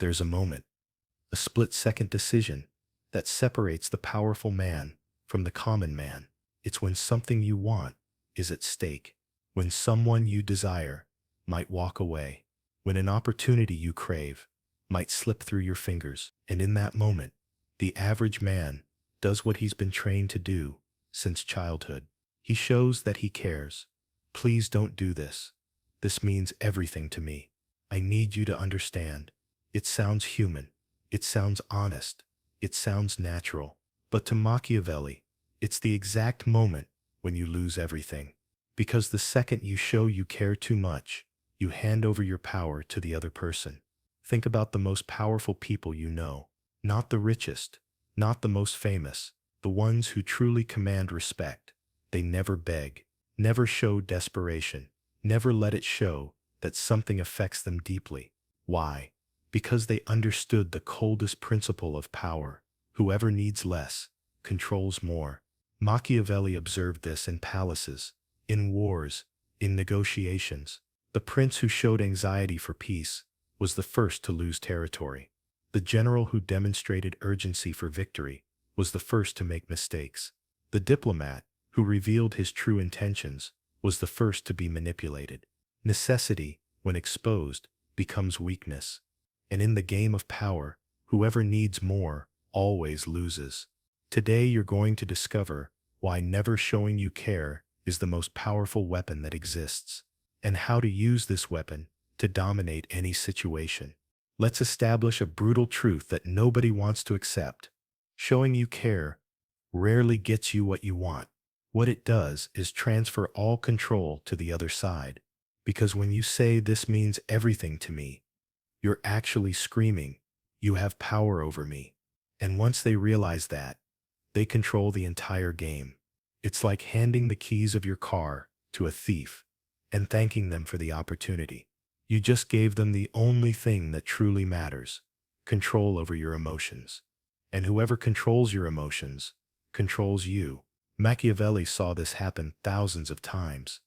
there's a moment, a split-second decision that separates the powerful man from the common man. It's when something you want is at stake, when someone you desire might walk away, when an opportunity you crave might slip through your fingers. And in that moment, the average man does what he's been trained to do since childhood. He shows that he cares. Please don't do this. This means everything to me. I need you to understand. It sounds human. It sounds honest. It sounds natural. But to Machiavelli, it's the exact moment when you lose everything. Because the second you show you care too much, you hand over your power to the other person. Think about the most powerful people you know. Not the richest, not the most famous, the ones who truly command respect. They never beg, never show desperation, never let it show that something affects them deeply. Why? Because they understood the coldest principle of power. Whoever needs less, controls more. Machiavelli observed this in palaces, in wars, in negotiations. The prince who showed anxiety for peace was the first to lose territory. The general who demonstrated urgency for victory was the first to make mistakes. The diplomat who revealed his true intentions was the first to be manipulated. Necessity, when exposed, becomes weakness. And in the game of power, whoever needs more always loses. Today you're going to discover why never showing you care is the most powerful weapon that exists, and how to use this weapon to dominate any situation. Let's establish a brutal truth that nobody wants to accept. Showing you care rarely gets you what you want. What it does is transfer all control to the other side. Because when you say this means everything to me, you're actually screaming, you have power over me. And once they realize that, they control the entire game. It's like handing the keys of your car to a thief and thanking them for the opportunity. You just gave them the only thing that truly matters, control over your emotions. And whoever controls your emotions, controls you. Machiavelli saw this happen thousands of times.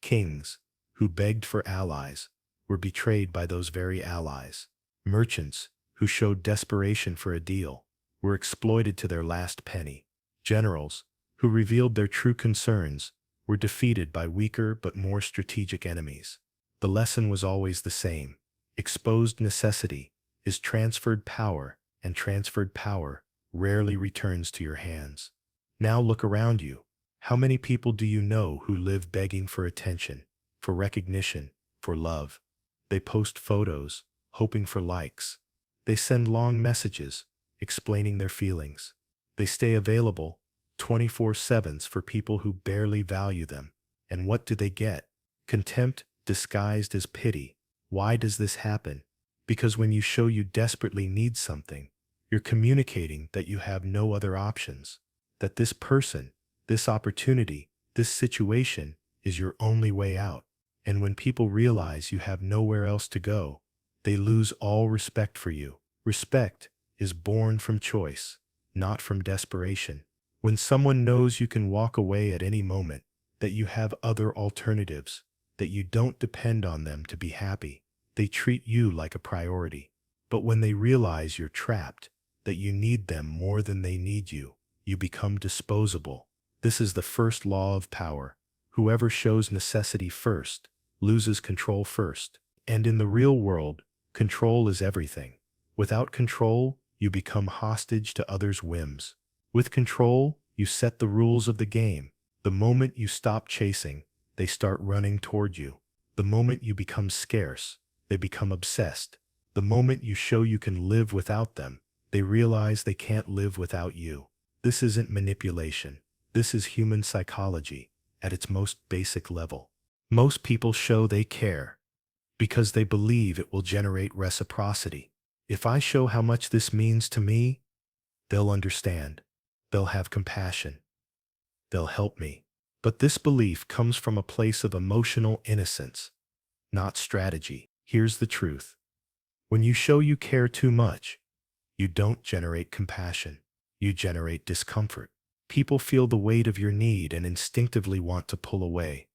Kings, who begged for allies, were betrayed by those very allies. Merchants, who showed desperation for a deal, were exploited to their last penny. Generals, who revealed their true concerns, were defeated by weaker but more strategic enemies. The lesson was always the same. Exposed necessity is transferred power, and transferred power rarely returns to your hands. Now look around you. How many people do you know who live begging for attention, for recognition, for love? They post photos, hoping for likes. They send long messages, explaining their feelings. They stay available 24/7 for people who barely value them. And what do they get? Contempt disguised as pity. Why does this happen? Because when you show you desperately need something, you're communicating that you have no other options, that this person, this opportunity, this situation is your only way out. And when people realize you have nowhere else to go, they lose all respect for you. Respect is born from choice, not from desperation. When someone knows you can walk away at any moment, that you have other alternatives, that you don't depend on them to be happy, they treat you like a priority. But when they realize you're trapped, that you need them more than they need you, you become disposable. This is the first law of power. Whoever shows necessity first, loses control first. And in the real world, control is everything. Without control, you become hostage to others' whims. With control, you set the rules of the game. The moment you stop chasing, they start running toward you. The moment you become scarce, they become obsessed. The moment you show you can live without them, they realize they can't live without you. This isn't manipulation. This is human psychology at its most basic level. Most people show they care because they believe it will generate reciprocity. If I show how much this means to me, they'll understand. They'll have compassion. They'll help me. But this belief comes from a place of emotional innocence, not strategy. Here's the truth. When you show you care too much, you don't generate compassion. You generate discomfort. People feel the weight of your need and instinctively want to pull away.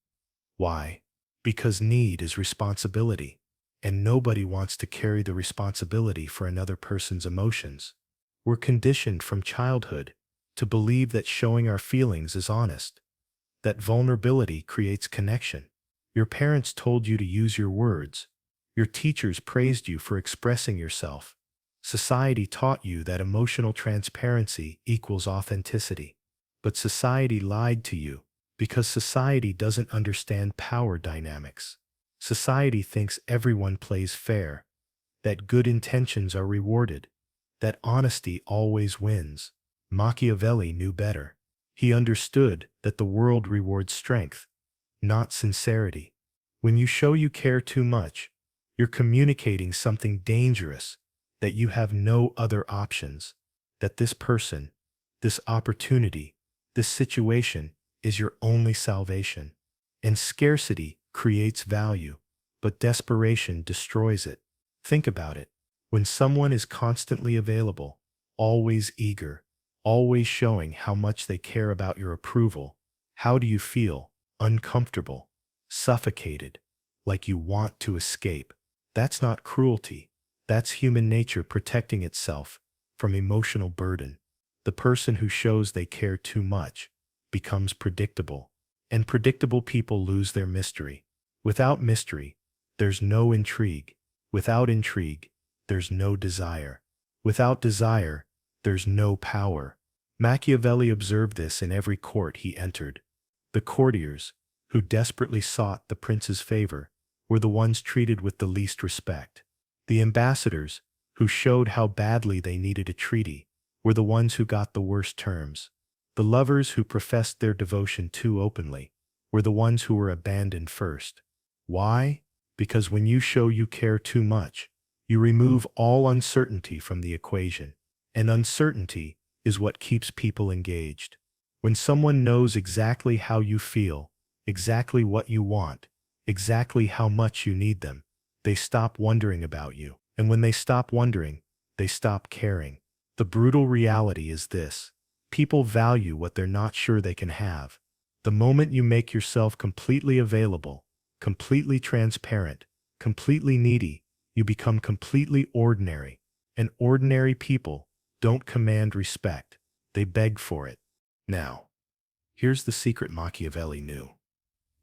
Why? Because need is responsibility. and nobody wants to carry the responsibility for another person's emotions. We're conditioned from childhood to believe that showing our feelings is honest, that vulnerability creates connection. Your parents told you to use your words. Your teachers praised you for expressing yourself. Society taught you that emotional transparency equals authenticity. But society lied to you because society doesn't understand power dynamics. Society thinks everyone plays fair, that good intentions are rewarded, that honesty always wins. Machiavelli knew better. He understood that the world rewards strength, not sincerity. When you show you care too much, you're communicating something dangerous, that you have no other options, that this person, this opportunity, this situation is your only salvation. And scarcity creates value, but desperation destroys it. Think about it. When someone is constantly available, always eager, always showing how much they care about your approval, how do you feel? Uncomfortable, suffocated, like you want to escape. That's not cruelty. That's human nature protecting itself from emotional burden. The person who shows they care too much becomes predictable, and predictable people lose their mystery. Without mystery, there's no intrigue. Without intrigue, there's no desire. Without desire, there's no power. Machiavelli observed this in every court he entered. The courtiers, who desperately sought the prince's favor, were the ones treated with the least respect. The ambassadors, who showed how badly they needed a treaty, were the ones who got the worst terms. The lovers who professed their devotion too openly were the ones who were abandoned first. Why? Because when you show you care too much, you remove all uncertainty from the equation. And uncertainty is what keeps people engaged. When someone knows exactly how you feel, exactly what you want, exactly how much you need them, they stop wondering about you. And when they stop wondering, they stop caring. The brutal reality is this: people value what they're not sure they can have. The moment you make yourself completely available, completely transparent, completely needy, you become completely ordinary. And ordinary people don't command respect, they beg for it. Now, here's the secret Machiavelli knew.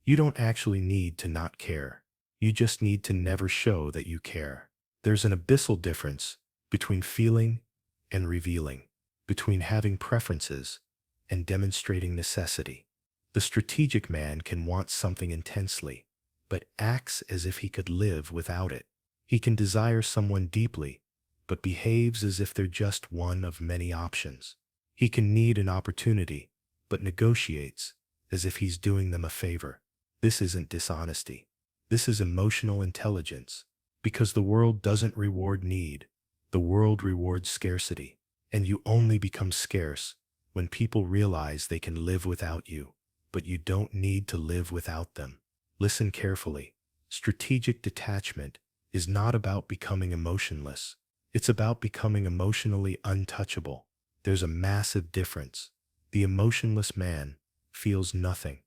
You don't actually need to not care. You just need to never show that you care. There's an abyssal difference between feeling and revealing, between having preferences and demonstrating necessity. The strategic man can want something intensely, but acts as if he could live without it. He can desire someone deeply, but behaves as if they're just one of many options. He can need an opportunity, but negotiates as if he's doing them a favor. This isn't dishonesty. This is emotional intelligence, because the world doesn't reward need. The world rewards scarcity, and you only become scarce when people realize they can live without you, but you don't need to live without them. Listen carefully. Strategic detachment is not about becoming emotionless. It's about becoming emotionally untouchable. There's a massive difference. The emotionless man feels nothing.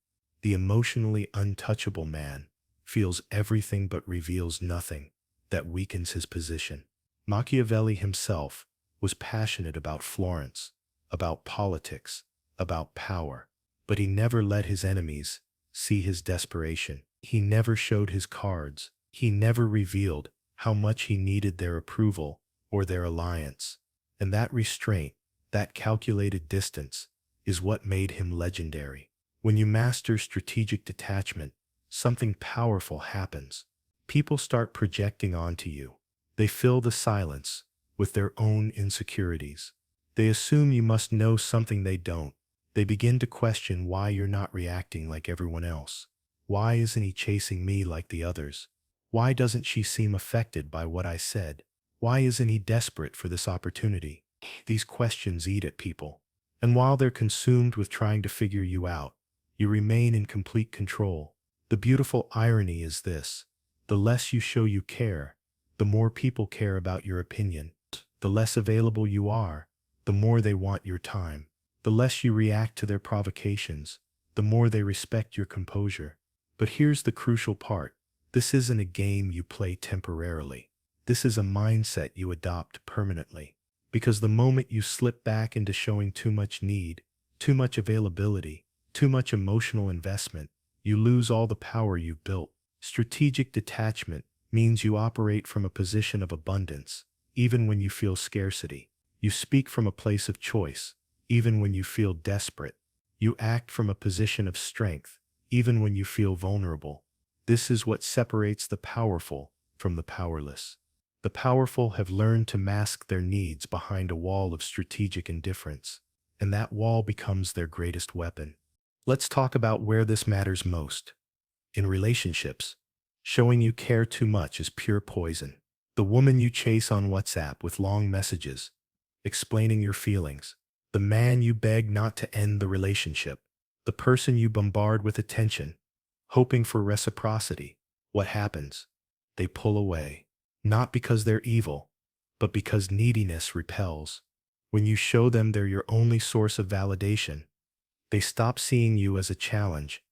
The emotionally untouchable man feels everything but reveals nothing. That weakens his position. Machiavelli himself was passionate about Florence, about politics, about power, but he never let his enemies see his desperation. He never showed his cards. He never revealed how much he needed their approval or their alliance. And that restraint, that calculated distance, is what made him legendary. When you master strategic detachment, something powerful happens. People start projecting onto you. They fill the silence with their own insecurities. They assume you must know something they don't. They begin to question why you're not reacting like everyone else. Why isn't he chasing me like the others? Why doesn't she seem affected by what I said? Why isn't he desperate for this opportunity? These questions eat at people. And while they're consumed with trying to figure you out, you remain in complete control. The beautiful irony is this: the less you show you care, the more people care about your opinion. The less available you are, the more they want your time. The less you react to their provocations, the more they respect your composure. But here's the crucial part: This isn't a game you play temporarily. This is a mindset you adopt permanently. Because the moment you slip back into showing too much need, too much availability, too much emotional investment, you lose all the power you've built. Strategic detachment means you operate from a position of abundance, even when you feel scarcity. You speak from a place of choice, even when you feel desperate. You act from a position of strength, even when you feel vulnerable. This is what separates the powerful from the powerless. The powerful have learned to mask their needs behind a wall of strategic indifference, and that wall becomes their greatest weapon. Let's talk about where this matters most. In relationships, showing you care too much is pure poison. The woman you chase on WhatsApp with long messages, explaining your feelings, the man you beg not to end the relationship, the person you bombard with attention, hoping for reciprocity. What happens? They pull away. Not because they're evil, but because neediness repels. When you show them they're your only source of validation, they stop seeing you as a challenge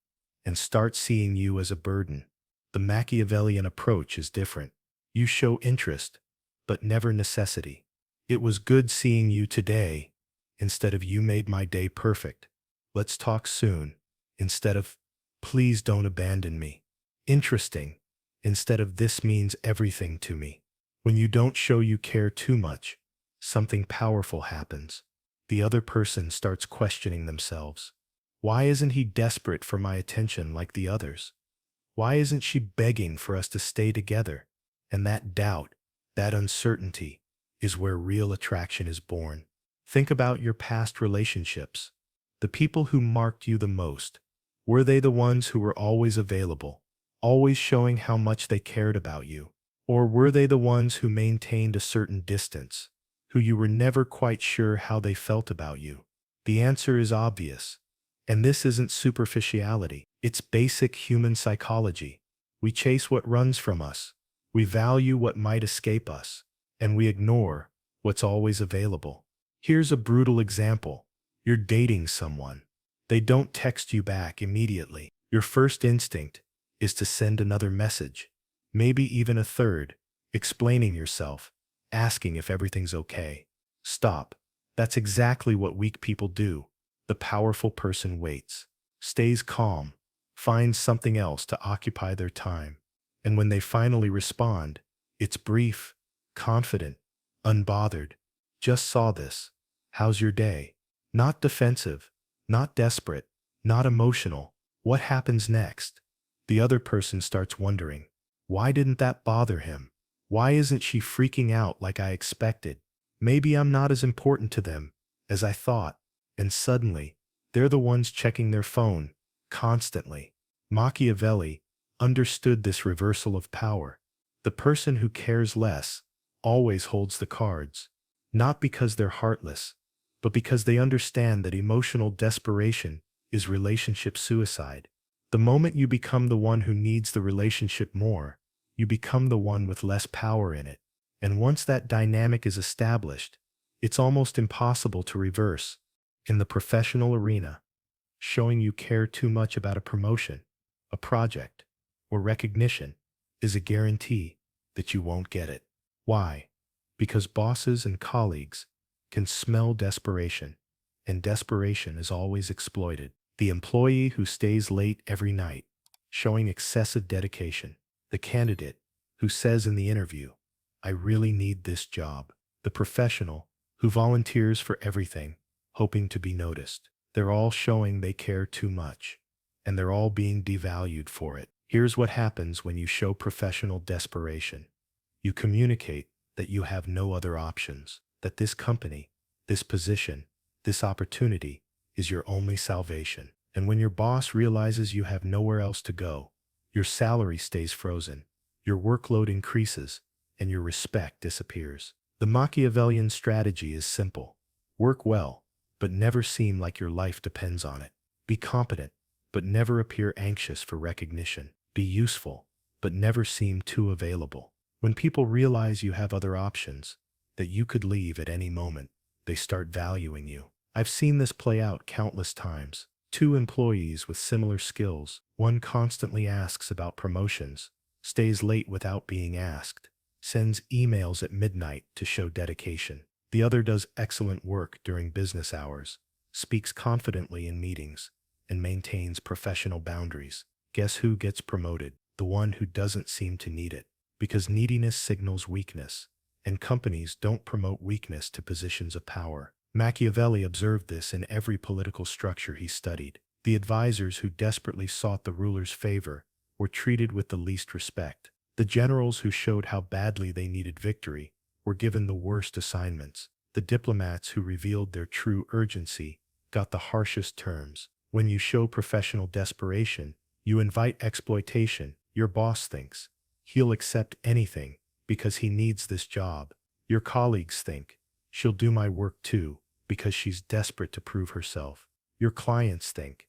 and start seeing you as a burden. The Machiavellian approach is different. You show interest, but never necessity. It was good seeing you today, instead of you made my day perfect. Let's talk soon, instead of please don't abandon me. Interesting, instead of this means everything to me. When you don't show you care too much, something powerful happens. The other person starts questioning themselves. Why isn't he desperate for my attention like the others? Why isn't she begging for us to stay together? And that doubt, that uncertainty, is where real attraction is born. Think about your past relationships. The people who marked you the most, were they the ones who were always available, always showing how much they cared about you? Or were they the ones who maintained a certain distance, who you were never quite sure how they felt about you? The answer is obvious. And this isn't superficiality. It's basic human psychology. We chase what runs from us. We value what might escape us. And we ignore what's always available. Here's a brutal example. You're dating someone. They don't text you back immediately. Your first instinct is to send another message, maybe even a third, explaining yourself, asking if everything's okay. Stop. That's exactly what weak people do. The powerful person waits, stays calm, finds something else to occupy their time. And when they finally respond, it's brief, confident, unbothered. Just saw this. How's your day? Not defensive, not desperate, not emotional. What happens next? The other person starts wondering, why didn't that bother him? Why isn't she freaking out like I expected? Maybe I'm not as important to them as I thought. And suddenly, they're the ones checking their phone, constantly. Machiavelli understood this reversal of power. The person who cares less always holds the cards, not because they're heartless, but because they understand that emotional desperation is relationship suicide. The moment you become the one who needs the relationship more, you become the one with less power in it. And once that dynamic is established, it's almost impossible to reverse. In the professional arena, showing you care too much about a promotion, a project, or recognition is a guarantee that you won't get it. Why? Because bosses and colleagues can smell desperation, and desperation is always exploited. The employee who stays late every night, showing excessive dedication. The candidate who says in the interview, I really need this job. The professional who volunteers for everything, hoping to be noticed. They're all showing they care too much, and they're all being devalued for it. Here's what happens when you show professional desperation. You communicate that you have no other options, that this company, this position, this opportunity is your only salvation. And when your boss realizes you have nowhere else to go, your salary stays frozen, your workload increases, and your respect disappears. The Machiavellian strategy is simple. Work well, but never seem like your life depends on it. Be competent, but never appear anxious for recognition. Be useful, but never seem too available. When people realize you have other options, that you could leave at any moment, they start valuing you. I've seen this play out countless times. Two employees with similar skills. One constantly asks about promotions, stays late without being asked, sends emails at midnight to show dedication. The other does excellent work during business hours, speaks confidently in meetings, and maintains professional boundaries. Guess who gets promoted? The one who doesn't seem to need it. Because neediness signals weakness, and companies don't promote weakness to positions of power. Machiavelli observed this in every political structure he studied. The advisors who desperately sought the ruler's favor were treated with the least respect. The generals who showed how badly they needed victory were given the worst assignments. The diplomats who revealed their true urgency got the harshest terms. When you show professional desperation, you invite exploitation. Your boss thinks he'll accept anything because he needs this job. Your colleagues think she'll do my work too because she's desperate to prove herself. Your clients think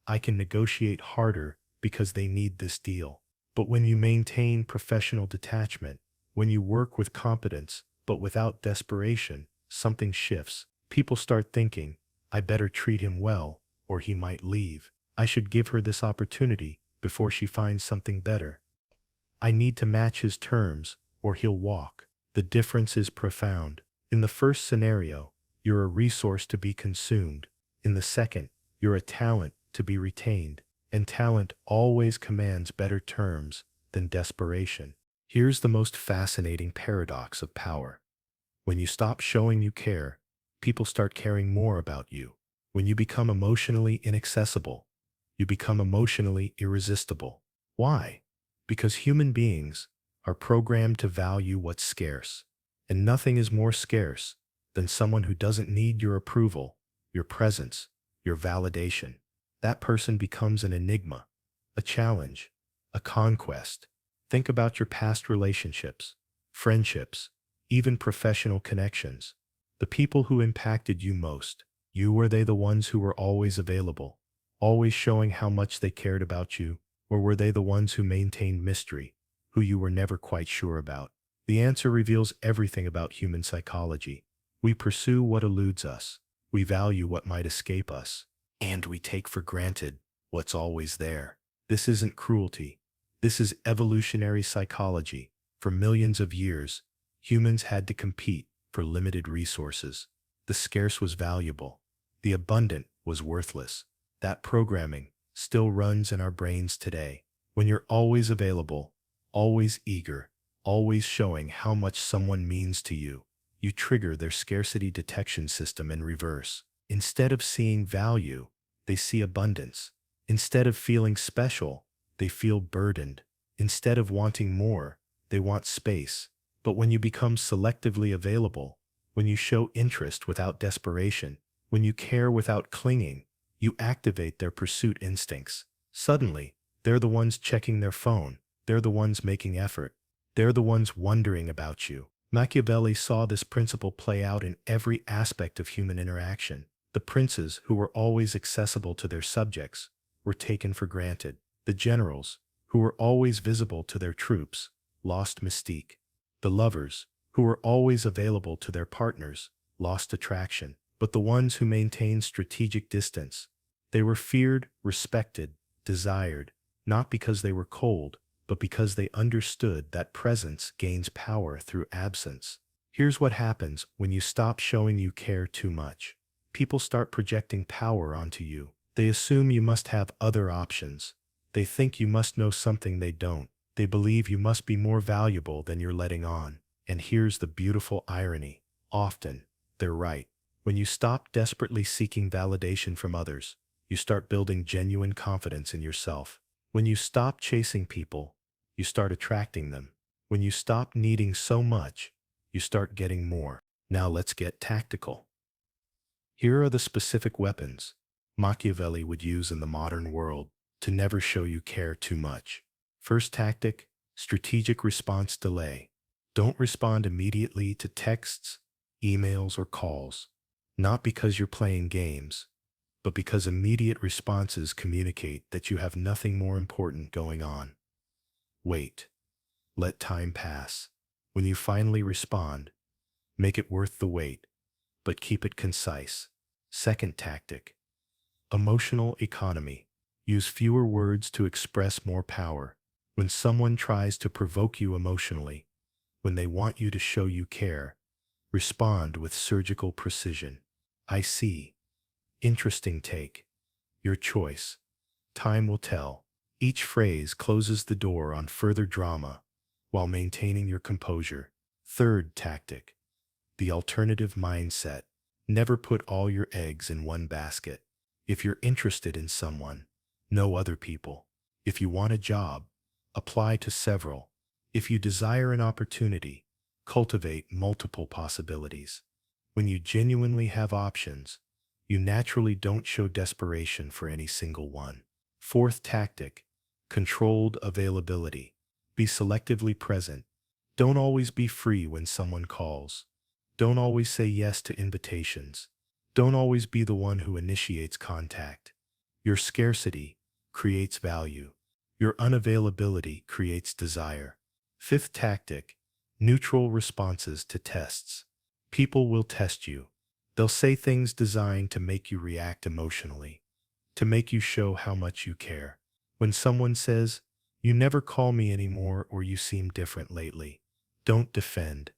I can negotiate harder because they need this deal. But when you maintain professional detachment, when you work with competence but without desperation, something shifts. People start thinking, I better treat him well or he might leave. I should give her this opportunity before she finds something better. I need to match his terms or he'll walk. The difference is profound. In the first scenario, you're a resource to be consumed. In the second, you're a talent to be retained. And talent always commands better terms than desperation. Here's the most fascinating paradox of power. When you stop showing you care, people start caring more about you. When you become emotionally inaccessible, you become emotionally irresistible. Why? Because human beings are programmed to value what's scarce. And nothing is more scarce than someone who doesn't need your approval, your presence, your validation. That person becomes an enigma, a challenge, a conquest. Think about your past relationships, friendships, even professional connections. The people who impacted you most, were they the ones who were always available, always showing how much they cared about you, or were they the ones who maintained mystery, who you were never quite sure about? The answer reveals everything about human psychology. We pursue what eludes us, we value what might escape us, and we take for granted what's always there. This isn't cruelty. This is evolutionary psychology. For millions of years, humans had to compete for limited resources. The scarce was valuable. The abundant was worthless. That programming still runs in our brains today. When you're always available, always eager, always showing how much someone means to you, you trigger their scarcity detection system in reverse. Instead of seeing value, they see abundance. Instead of feeling special, they feel burdened. Instead of wanting more, they want space. But when you become selectively available, when you show interest without desperation, when you care without clinging, you activate their pursuit instincts. Suddenly, they're the ones checking their phone. They're the ones making effort. They're the ones wondering about you. Machiavelli saw this principle play out in every aspect of human interaction. The princes, who were always accessible to their subjects, were taken for granted. The generals, who were always visible to their troops, lost mystique. The lovers, who were always available to their partners, lost attraction. But the ones who maintained strategic distance, they were feared, respected, desired, not because they were cold, but because they understood that presence gains power through absence. Here's what happens when you stop showing you care too much. People start projecting power onto you. They assume you must have other options. They think you must know something they don't. They believe you must be more valuable than you're letting on. And here's the beautiful irony. Often, they're right. When you stop desperately seeking validation from others, you start building genuine confidence in yourself. When you stop chasing people, you start attracting them. When you stop needing so much, you start getting more. Now let's get tactical. Here are the specific weapons Machiavelli would use in the modern world to never show you care too much. First tactic, strategic response delay. Don't respond immediately to texts, emails, or calls. Not because you're playing games, but because immediate responses communicate that you have nothing more important going on. Wait. Let time pass. When you finally respond, make it worth the wait, but keep it concise. Second tactic, emotional economy. Use fewer words to express more power. When someone tries to provoke you emotionally, when they want you to show you care, respond with surgical precision. I see. Interesting take. Your choice. Time will tell. Each phrase closes the door on further drama while maintaining your composure. Third tactic. The alternative mindset. Never put all your eggs in one basket. If you're interested in someone, know other people. If you want a job, apply to several. If you desire an opportunity, cultivate multiple possibilities. When you genuinely have options, you naturally don't show desperation for any single one. Fourth tactic, controlled availability. Be selectively present. Don't always be free when someone calls. Don't always say yes to invitations. Don't always be the one who initiates contact. Your scarcity creates value. Your unavailability creates desire. Fifth tactic, neutral responses to tests. People will test you. They'll say things designed to make you react emotionally, to make you show how much you care. When someone says, "You never call me anymore," or "You seem different lately," don't defend.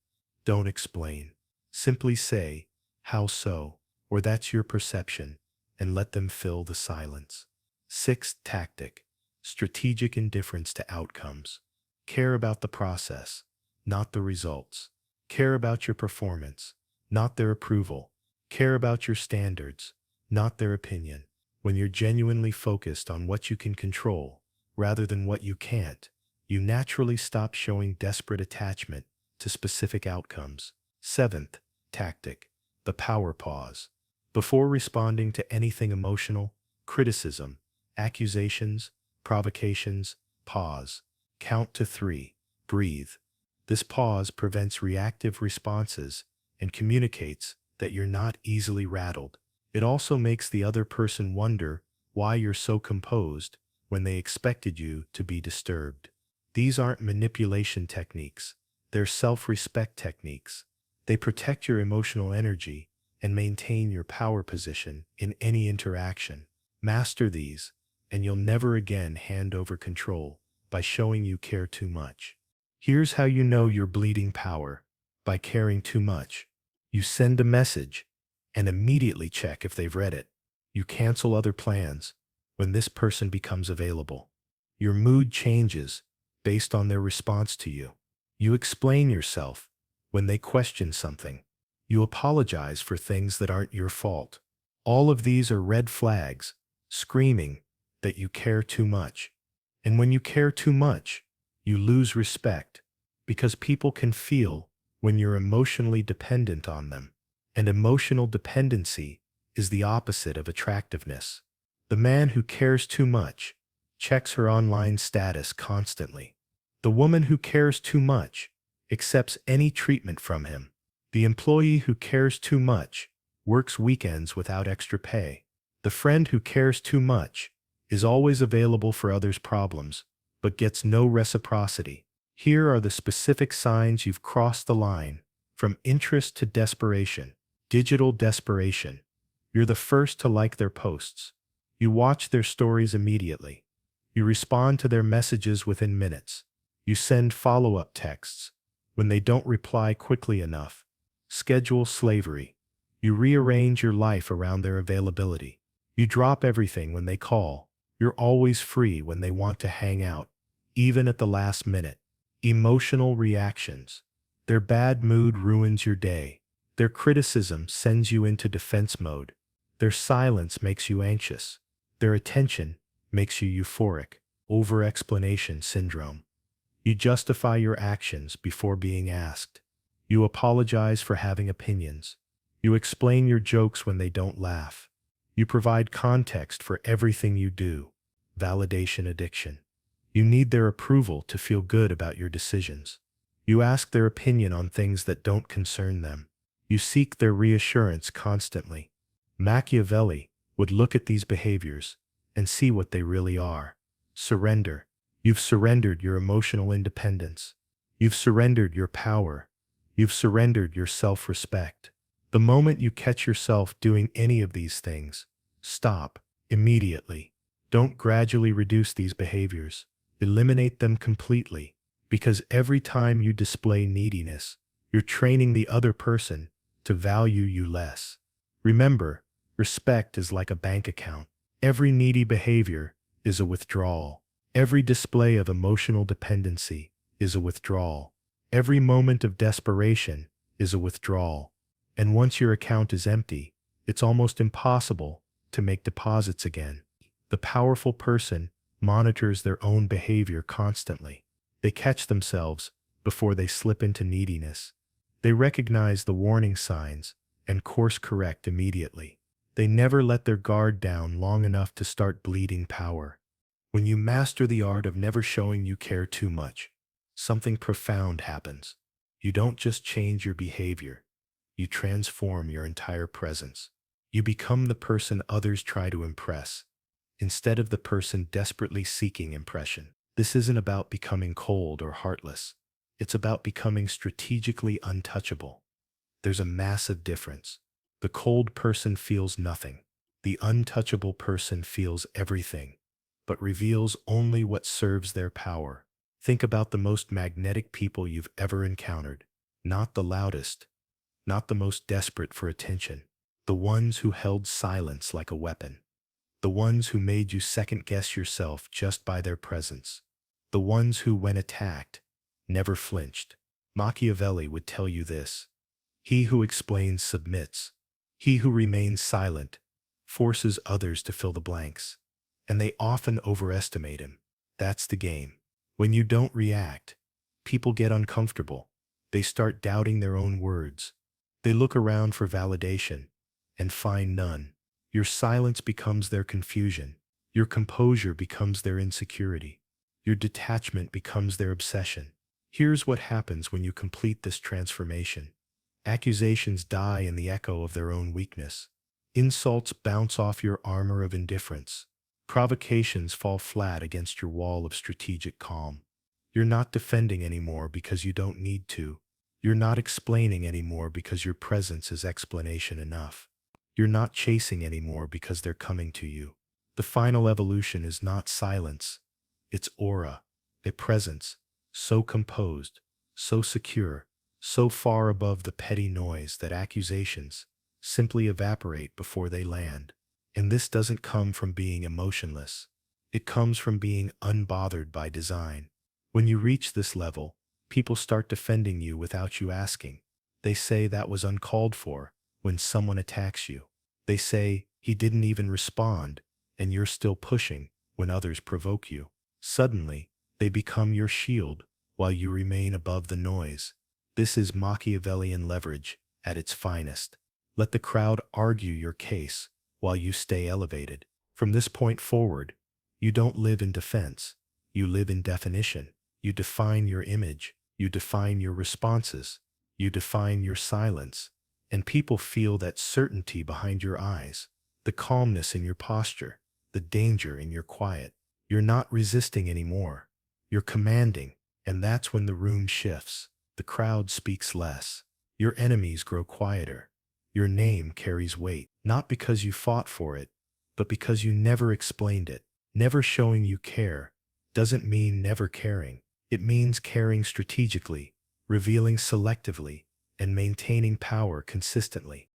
Don't explain. Simply say, "How so?" or "That's your perception," and let them fill the silence. Sixth tactic, strategic indifference to outcomes. Care about the process, not the results. Care about your performance, not their approval. Care about your standards, not their opinion. When you're genuinely focused on what you can control, rather than what you can't, you naturally stop showing desperate attachment to specific outcomes. Seventh tactic, the power pause. Before responding to anything emotional, criticism, accusations, provocations, pause. Count to 3. Breathe. This pause prevents reactive responses and communicates that you're not easily rattled. It also makes the other person wonder why you're so composed when they expected you to be disturbed. These aren't manipulation techniques. They're self-respect techniques. They protect your emotional energy and maintain your power position in any interaction. Master these, and you'll never again hand over control by showing you care too much. Here's how you know you're bleeding power: by caring too much. You send a message and immediately check if they've read it. You cancel other plans when this person becomes available. Your mood changes based on their response to you. You explain yourself when they question something. You apologize for things that aren't your fault. All of these are red flags, screaming that you care too much. And when you care too much, you lose respect, because people can feel when you're emotionally dependent on them. And emotional dependency is the opposite of attractiveness. The man who cares too much checks her online status constantly. The woman who cares too much accepts any treatment from him. The employee who cares too much works weekends without extra pay. The friend who cares too much is always available for others' problems, but gets no reciprocity. Here are the specific signs you've crossed the line from interest to desperation. Digital desperation. You're the first to like their posts. You watch their stories immediately. You respond to their messages within minutes. You send follow-up texts when they don't reply quickly enough. Schedule slavery. You rearrange your life around their availability. You drop everything when they call. You're always free when they want to hang out, even at the last minute. Emotional reactions. Their bad mood ruins your day. Their criticism sends you into defense mode. Their silence makes you anxious. Their attention makes you euphoric. Over-explanation syndrome. You justify your actions before being asked. You apologize for having opinions. You explain your jokes when they don't laugh. You provide context for everything you do. Validation addiction. You need their approval to feel good about your decisions. You ask their opinion on things that don't concern them. You seek their reassurance constantly. Machiavelli would look at these behaviors and see what they really are. Surrender. You've surrendered your emotional independence. You've surrendered your power. You've surrendered your self-respect. The moment you catch yourself doing any of these things, stop immediately. Don't gradually reduce these behaviors. Eliminate them completely, because every time you display neediness, you're training the other person to value you less. Remember, respect is like a bank account. Every needy behavior is a withdrawal. Every display of emotional dependency is a withdrawal. Every moment of desperation is a withdrawal. And once your account is empty, it's almost impossible to make deposits again. The powerful person monitors their own behavior constantly. They catch themselves before they slip into neediness. They recognize the warning signs and course correct immediately. They never let their guard down long enough to start bleeding power. When you master the art of never showing you care too much, something profound happens. You don't just change your behavior, you transform your entire presence. You become the person others try to impress, instead of the person desperately seeking impression. This isn't about becoming cold or heartless. It's about becoming strategically untouchable. There's a massive difference. The cold person feels nothing. The untouchable person feels everything, but reveals only what serves their power. Think about the most magnetic people you've ever encountered. Not the loudest, not the most desperate for attention. The ones who held silence like a weapon. The ones who made you second-guess yourself just by their presence. The ones who, when attacked, never flinched. Machiavelli would tell you this: he who explains submits. He who remains silent forces others to fill the blanks. And they often overestimate him. That's the game. When you don't react, people get uncomfortable. They start doubting their own words. They look around for validation and find none. Your silence becomes their confusion. Your composure becomes their insecurity. Your detachment becomes their obsession. Here's what happens when you complete this transformation. Accusations die in the echo of their own weakness. Insults bounce off your armor of indifference. Provocations fall flat against your wall of strategic calm. You're not defending anymore because you don't need to. You're not explaining anymore because your presence is explanation enough. You're not chasing anymore because they're coming to you. The final evolution is not silence. It's aura, a presence, so composed, so secure, so far above the petty noise that accusations simply evaporate before they land. And this doesn't come from being emotionless. It comes from being unbothered by design. When you reach this level, people start defending you without you asking. They say that was uncalled for when someone attacks you. They say he didn't even respond, and you're still pushing when others provoke you. Suddenly, they become your shield while you remain above the noise. This is Machiavellian leverage at its finest. Let the crowd argue your case while you stay elevated. From this point forward, you don't live in defense. You live in definition. You define your image. You define your responses. You define your silence. And people feel that certainty behind your eyes, the calmness in your posture, the danger in your quiet. You're not resisting anymore. You're commanding, and that's when the room shifts. The crowd speaks less. Your enemies grow quieter. Your name carries weight, not because you fought for it, but because you never explained it. Never showing you care doesn't mean never caring. It means caring strategically, revealing selectively, and maintaining power consistently.